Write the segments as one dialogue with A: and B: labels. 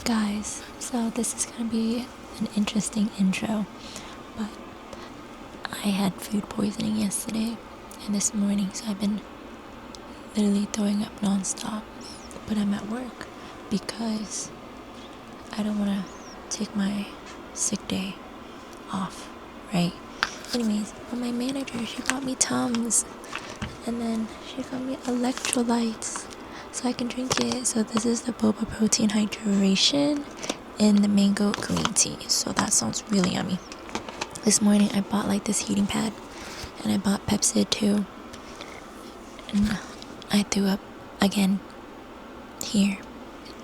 A: Guys, so this is gonna be an interesting intro, but I had food poisoning yesterday and this morning, so I've been literally throwing up nonstop. But I'm at work because I don't want to take my sick day off, right? Anyways, but my manager, she got me Tums, and then she got me electrolytes so I can drink it. So this is the boba protein hydration in the mango green tea. So that sounds really yummy. This morning I bought like this heating pad, and I bought Pepsid too, and I threw up again here.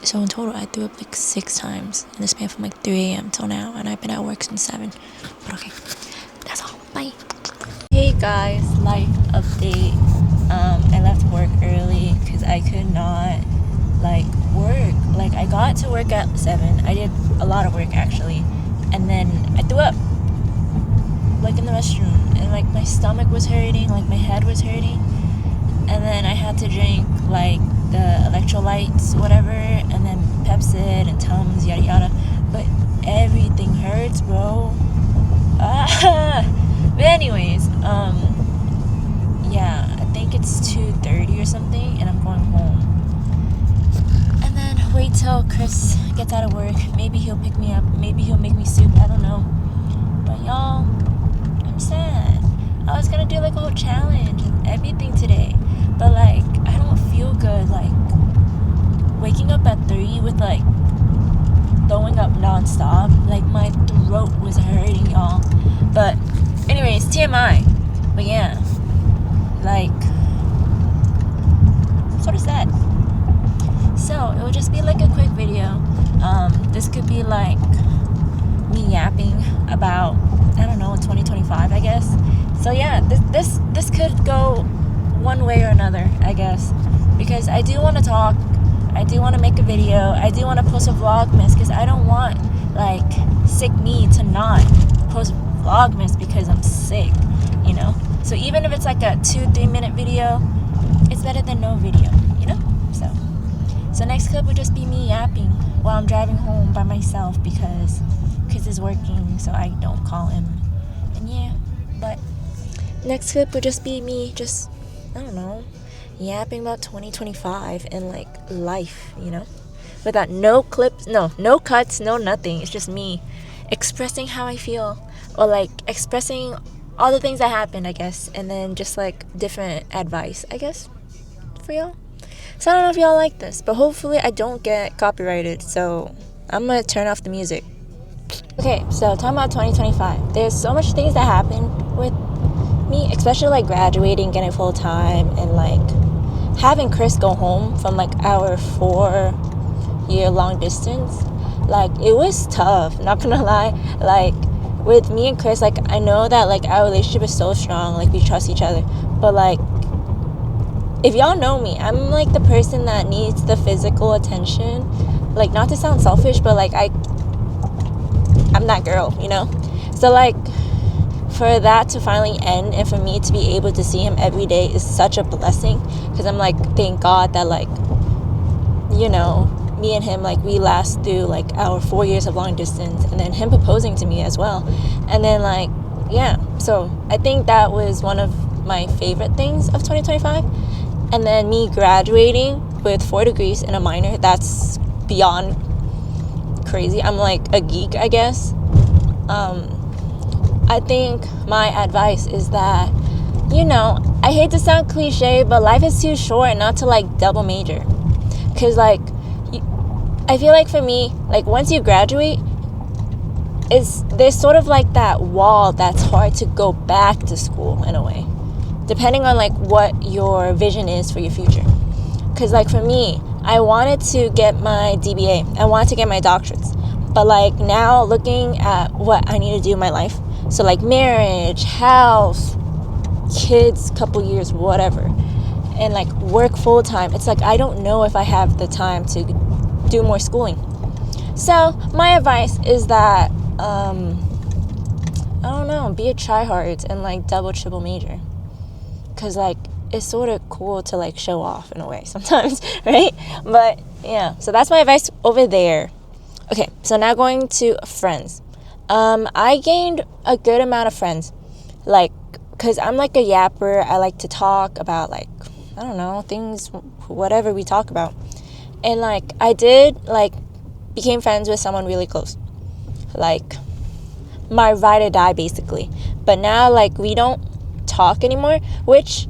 A: So in total I threw up like 6 times in the span from like 3 a.m. till now, and I've been at work since 7. But okay, that's all. Bye. Hey guys, life update. I left work early because I could not work. I got to work at 7. I did a lot of work actually, and then I threw up in the restroom, and my stomach was hurting, my head was hurting, and then I had to drink the electrolytes, whatever, and then Pepsid and Tums, yada yada. But everything hurts, bro. But anyways, yeah, I think it's 2:30 or something, and I'm going home. And then wait till Chris gets out of work. Maybe he'll pick me up. Maybe he'll make me soup. I don't know. But y'all, I'm sad. I was gonna do a whole challenge and everything today, but I don't feel good. Waking up at 3 with throwing up nonstop. My throat was hurting, y'all. But anyways, TMI. But yeah, sort of sad. So it will just be a quick video. This could be me yapping about, I don't know, 2025, I guess. So yeah, this could go one way or another, I guess, because I do want to talk. I do want to make a video. I do want to post a vlogmas because I don't want sick me to not post vlogmas because I'm sick, you know. So even if it's a 2-3 minute video, it's better than no video, you know. So next clip would just be me yapping while I'm driving home by myself because Chris is working, so I don't call him. And yeah, but next clip would just be me just, I don't know, yapping about 2025 and life, you know, without no clips, no cuts, no nothing. It's just me expressing how I feel, or expressing all the things that happened, I guess, and then just different advice, I guess, for y'all. So I don't know if y'all like this, but hopefully I don't get copyrighted, so I'm gonna turn off the music. Okay, so talking about 2025, there's so much things that happen with me, especially graduating, getting full time, and having Chris go home from our 4-year long distance. It was tough, not gonna lie. With me and Chris, I know that our relationship is so strong, we trust each other, but if y'all know me, I'm the person that needs the physical attention. Not to sound selfish, but I'm that girl, you know. So for that to finally end and for me to be able to see him every day is such a blessing, because I'm thank God that you know, me and him we last through our 4 years of long distance, and then him proposing to me as well, and then yeah. So I think that was one of my favorite things of 2025. And then me graduating with 4 degrees and a minor, that's beyond crazy. I'm a geek, I guess. I think my advice is that, you know, I hate to sound cliche, but life is too short not to double major. Because I feel for me, once you graduate, there's sort of that wall that's hard to go back to school in a way, depending on what your vision is for your future. Because for me, I wanted to get my DBA, I wanted to get my doctorates, but now looking at what I need to do in my life, so marriage, house, kids, couple years, whatever, and work full time, it's I don't know if I have the time to do more schooling. So my advice is that I don't know, be a tryhard and double triple major, because it's sort of cool to show off in a way sometimes, right? But yeah, so that's my advice over there. Okay, so now going to friends. I gained a good amount of friends, like, because I'm like a yapper. I like to talk about, like, I don't know, things, whatever we talk about. And, like, I did, like, became friends with someone really close. Like, my ride or die, basically. But now, like, we don't talk anymore, which,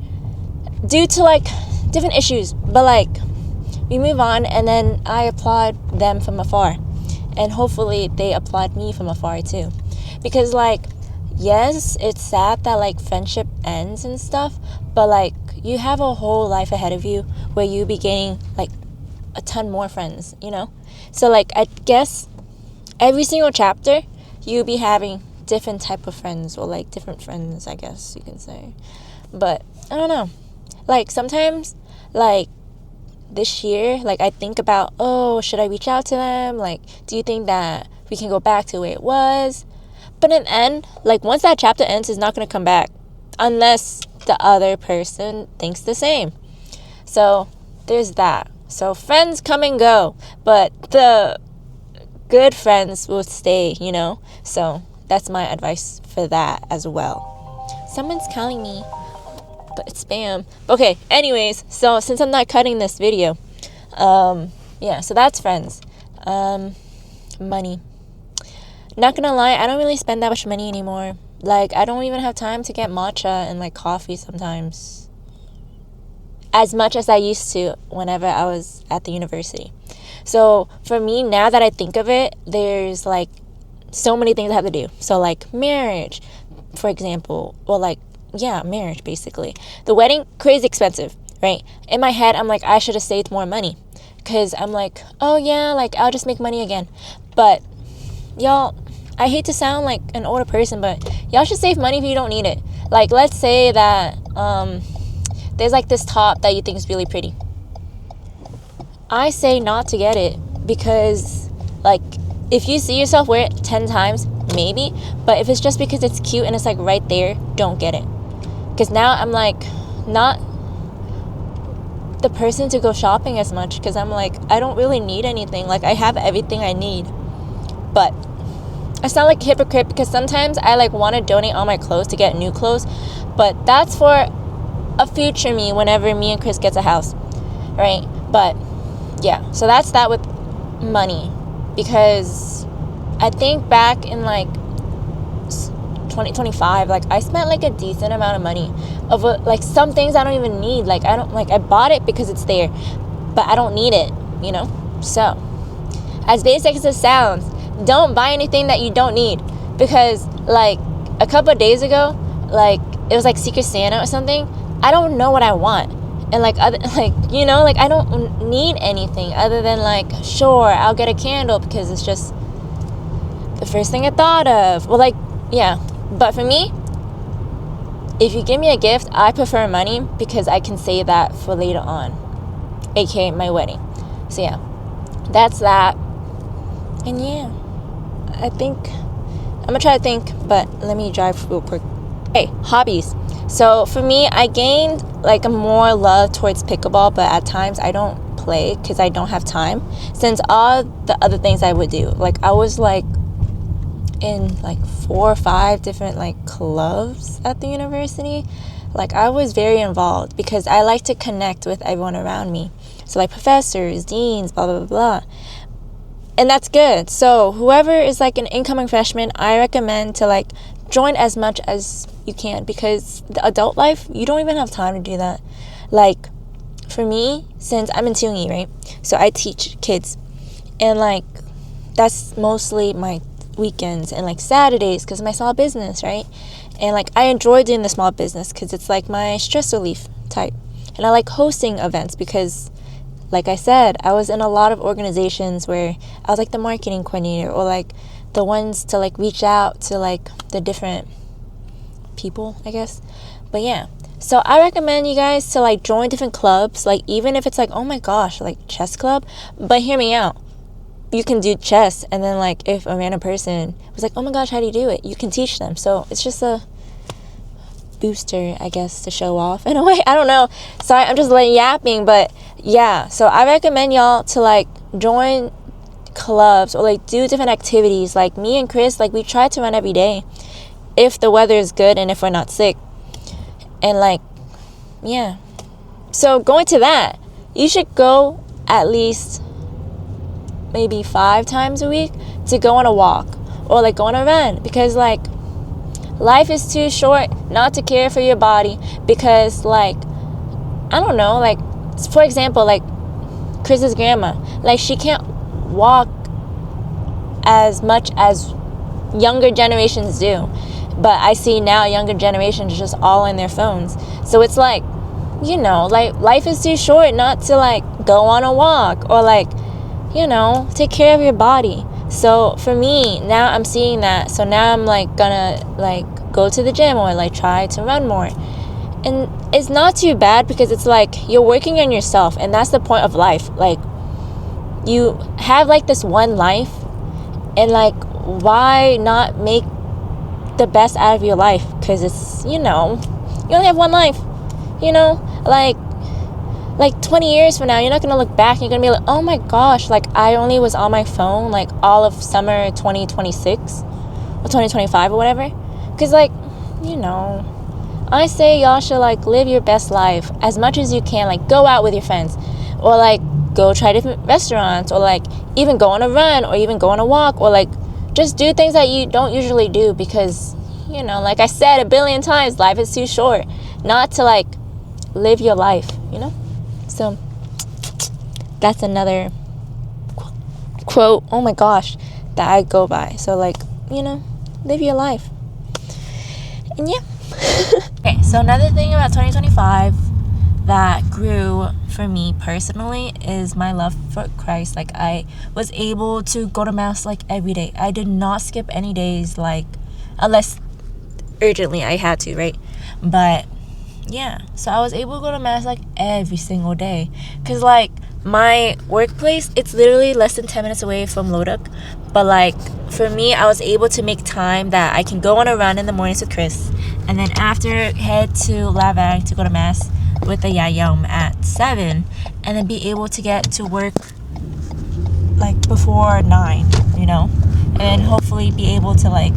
A: due to, like, different issues. But, like, we move on, and then I applaud them from afar. And hopefully they applaud me from afar, too. Because, like, yes, it's sad that, like, friendship ends and stuff. But, like, you have a whole life ahead of you where you be gaining, like, a ton more friends, you know? So, like, I guess every single chapter you'll be having different type of friends, or like different friends, I guess you can say. But I don't know, like sometimes, like this year, like I think about, oh, should I reach out to them? Like, do you think that we can go back to the way it was? But in the end, like once that chapter ends, it's not going to come back unless the other person thinks the same. So there's that. So friends come and go, but the good friends will stay, you know? So that's my advice for that as well. Someone's calling me, but it's spam. Okay, anyways, so since I'm not cutting this video, yeah, so that's friends. Money. Not gonna lie, I don't really spend that much money anymore. Like, I don't even have time to get matcha and like coffee sometimes, as much as I used to whenever I was at the university. So for me, now that I think of it, there's like so many things I have to do. So like marriage, for example, or like, yeah, marriage basically. The wedding, crazy expensive, right? In my head, I'm like, I should have saved more money, because I'm like, oh yeah, like I'll just make money again. But y'all, I hate to sound like an older person, but y'all should save money if you don't need it. Like, let's say that there's like this top that you think is really pretty. I say not to get it, because like if you see yourself wear it 10 times, maybe, but if it's just because it's cute and it's like right there, don't get it. Because now I'm like not the person to go shopping as much, because I'm like, I don't really need anything. Like, I have everything I need. But I sound like a hypocrite, because sometimes I like want to donate all my clothes to get new clothes, but that's for a future me whenever me and Chris gets a house, right? But yeah, so that's that with money. Because I think back in like 2025, like I spent like a decent amount of money of like some things I don't even need. Like I don't, like I bought it because it's there, but I don't need it, you know? So as basic as it sounds, don't buy anything that you don't need. Because like a couple of days ago, like it was like Secret Santa or something. I don't know what I want. And like other, like, you know, like I don't need anything other than like, sure, I'll get a candle because it's just the first thing I thought of. Well, like, yeah. But for me, if you give me a gift, I prefer money, because I can save that for later on, aka my wedding. So yeah, that's that. And yeah, I think I'm gonna try to think, but let me drive real quick. Hey, hobbies. So for me, I gained like a more love towards pickleball, but at times I don't play because I don't have time, since all the other things I would do. Like I was like in like 4 or 5 different like clubs at the university. Like I was very involved because I like to connect with everyone around me. So like professors, deans, blah, blah, blah, blah. And that's good. So whoever is like an incoming freshman, I recommend to like join as much as you can, because the adult life, you don't even have time to do that. Like for me, since I'm in Tungi, right? So I teach kids, and like that's mostly my weekends and like Saturdays, because my small business, right? And like I enjoy doing the small business because it's like my stress relief type. And I like hosting events because, like I said, I was in a lot of organizations where I was like the marketing coordinator, or like the ones to like reach out to like the different people, I guess. But yeah, so I recommend you guys to like join different clubs, like even if it's like, oh my gosh, like chess club. But hear me out, you can do chess, and then like if a random person was like, oh my gosh, how do you do it, you can teach them. So it's just a booster, I guess, to show off in a way. I don't know, sorry, I'm just yapping. But yeah, so I recommend y'all to like join clubs or like do different activities. Like me and Chris, like we try to run every day if the weather is good and if we're not sick. And like, yeah. So going to that, you should go at least maybe 5 times a week to go on a walk or like go on a run, because like life is too short not to care for your body. Because like, I don't know, like for example, like Chris's grandma, like she can't walk as much as younger generations do, but I see now younger generations just all in their phones. So it's like, you know, like life is too short not to like go on a walk or like, you know, take care of your body. So for me now, I'm seeing that. So now I'm like gonna like go to the gym or like try to run more. And it's not too bad, because it's like you're working on yourself, and that's the point of life. Like you have like this one life, and like why not make the best out of your life? Because it's, you know, you only have one life, you know, like 20 years from now, you're not gonna look back and you're gonna be like, oh my gosh, like I only was on my phone like all of summer 2026 or 2025 or whatever. Because like, you know, I say y'all should like live your best life as much as you can. Like go out with your friends, or like go try different restaurants, or like even go on a run, or even go on a walk, or like just do things that you don't usually do. Because, you know, like I said a billion times, life is too short not to like live your life, you know. So that's another quote, oh my gosh, that I go by. So like, you know, live your life. And yeah. Okay, so another thing about 2025 that grew for me personally is my love for Christ. Like I was able to go to mass like every day. I did not skip any days, like unless urgently I had to, right? But yeah, so I was able to go to mass like every single day. Because like my workplace, it's literally less than 10 minutes away from Loduk. But like for me, I was able to make time that I can go on a run in the mornings with Chris, and then after head to Lavang to go to mass with the yall at 7, and then be able to get to work like before 9, you know, and hopefully be able to like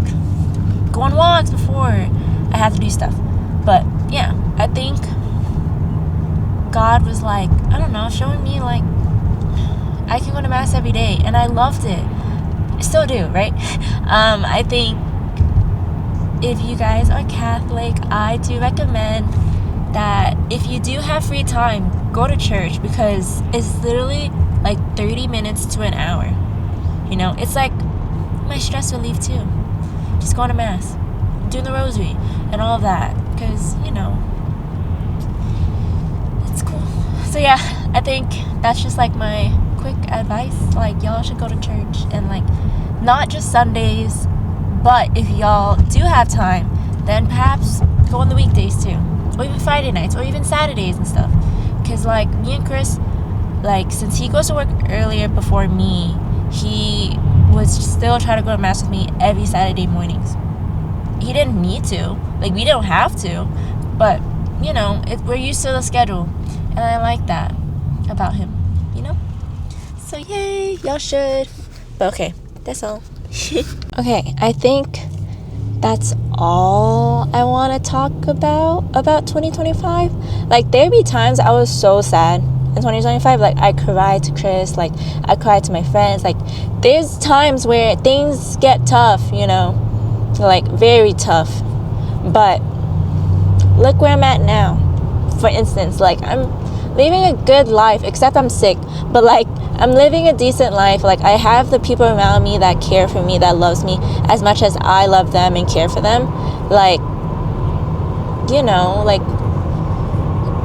A: go on walks before I have to do stuff. But yeah, I think God was like, I don't know, showing me like I can go to mass every day, and I loved it. I still do, right? I think if you guys are Catholic, I do recommend that if you do have free time, go to church, because it's literally like 30 minutes to an hour. You know, it's like my stress relief too. Just going to mass, doing the rosary and all of that, because, you know, it's cool. So yeah, I think that's just like my quick advice. Like y'all should go to church, and like not just Sundays, but if y'all do have time, then perhaps go on the weekdays too, or even Friday nights, or even Saturdays and stuff. Because like me and Chris, like since he goes to work earlier before me, he was still trying to go to mass with me every Saturday mornings. He didn't need to, like we don't have to, but you know, we're used to the schedule, and I like that about him, you know. So yay, y'all should. But okay, that's all. Okay, I think that's all I want to talk about 2025. Like there be times I was so sad in 2025. Like I cried to Chris, like I cried to my friends. Like there's times where things get tough, you know, like very tough. But look where I'm at now. For instance, like I'm living a good life, except I'm sick, but like I'm living a decent life. Like I have the people around me that care for me, that loves me as much as I love them and care for them. Like, you know, like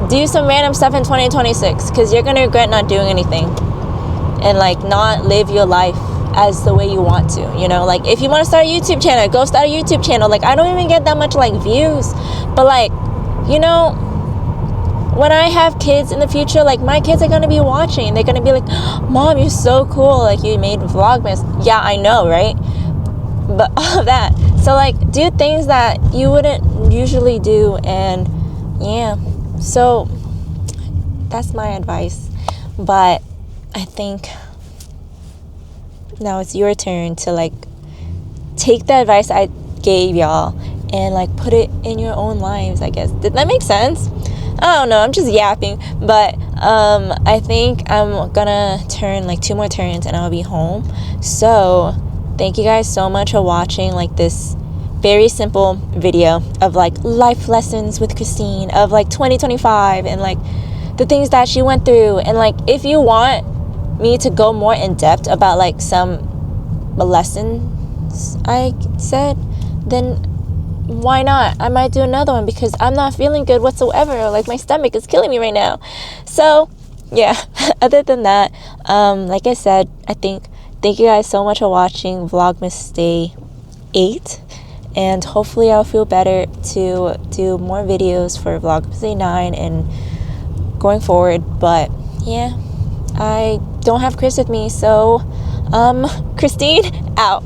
A: do some random stuff in 2026, because you're gonna regret not doing anything, and like not live your life as the way you want to, you know. Like if you want to start a YouTube channel, go start a YouTube channel. Like I don't even get that much like views, but like, you know, when I have kids in the future, like my kids are going to be watching. They're going to be like, Mom, you're so cool. Like you made vlogmas. Yeah, I know, right? But all of that. So like do things that you wouldn't usually do. And yeah, so that's my advice. But I think now it's your turn to like take the advice I gave y'all and like put it in your own lives, I guess. Did that make sense? I don't know, I'm just yapping, but I think I'm gonna turn like 2 more turns and I'll be home. So thank you guys so much for watching like this very simple video of like life lessons with Christine of like 2025 and like the things that she went through. And like if you want me to go more in depth about like some lessons I said, then why not? I might do another one because I'm not feeling good whatsoever. Like my stomach is killing me right now. So yeah, other than that, like I said, I think thank you guys so much for watching Vlogmas Day 8, and hopefully I'll feel better to do more videos for Vlogmas Day 9 and going forward. But yeah, I don't have Chris with me, so Christine out.